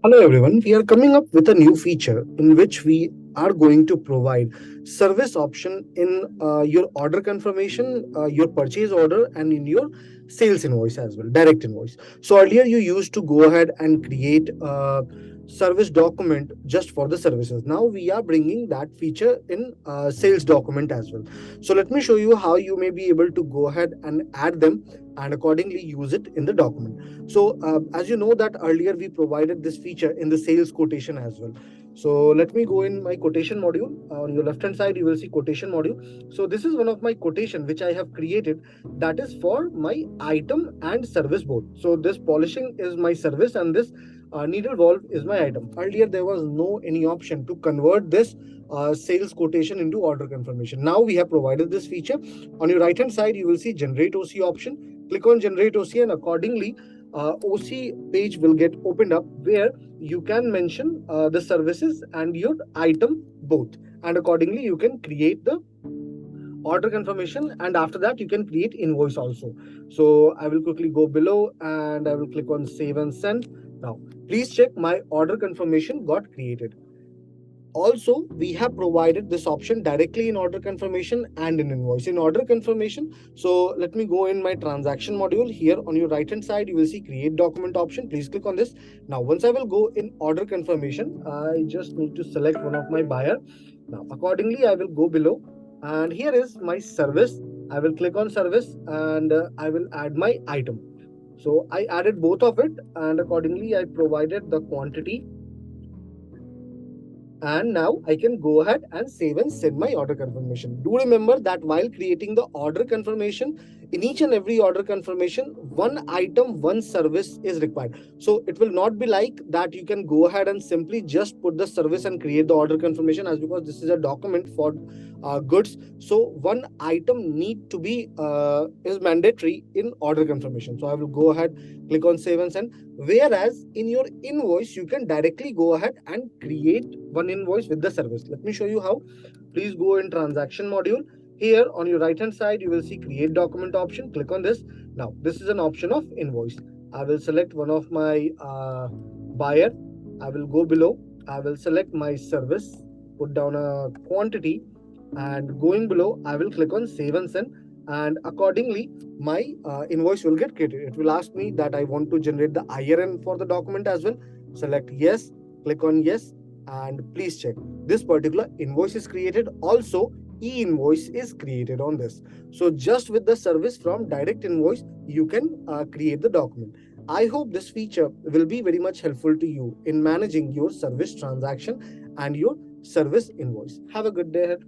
Hello everyone, we are coming up with a new feature in which we are going to provide service option in your order confirmation, your purchase order, and in your sales invoice as well, direct invoice. So earlier you used to go ahead and create a service document just for the services. Now we are bringing that feature in sales document as well. So let me show you how you may be able to go ahead and add them and accordingly use it in the document. So as you know that earlier we provided this feature in the sales quotation as well. So let me go in my quotation module. On your left hand side you will see quotation module. So this is one of my quotation which I have created, that is for my item and service both. So this polishing is my service and this needle valve is my item. Earlier there was no any option to convert this sales quotation into order confirmation. Now we have provided this feature. On your right hand side you will see generate OC option. Click on generate OC and accordingly OC page will get opened up where you can mention the services and your item both, and accordingly you can create the order confirmation, and after that you can create invoice also. So I will quickly go below and I will click on save and send. Now please check my order confirmation got created. Also, we have provided this option directly in order confirmation and in invoice. In order confirmation, so let me go in my transaction module. Here on your right hand side you will see create document option. Please click on this. Now once I will go in order confirmation, I just need to select one of my buyer. Now accordingly I will go below and here is my service. I will click on service and I will add my item. So I added both of it and accordingly I provided the quantity, and now I can go ahead and save and send my order confirmation. Do remember that while creating the order confirmation, in each and every order confirmation, one item, one service is required. So it will not be like that you can go ahead and simply just put the service and create the order confirmation, as because this is a document for goods. So one item need to be is mandatory in order confirmation. So I will go ahead, click on save and send. Whereas in your invoice, you can directly go ahead and create one invoice with the service. Let me show you how. Please go in transaction module. Here on your right hand side, you will see create document option. Click on this. Now, this is an option of invoice. I will select one of my buyer. I will go below. I will select my service, put down a quantity, and going below, I will click on save and send, and accordingly my invoice will get created. It will ask me that I want to generate the IRN for the document as well. Select yes, click on yes, and please check this particular invoice is created. Also e-invoice is created on this. So just with the service from direct invoice you can create the document. I hope this feature will be very much helpful to you in managing your service transaction and your service invoice. Have a good day ahead.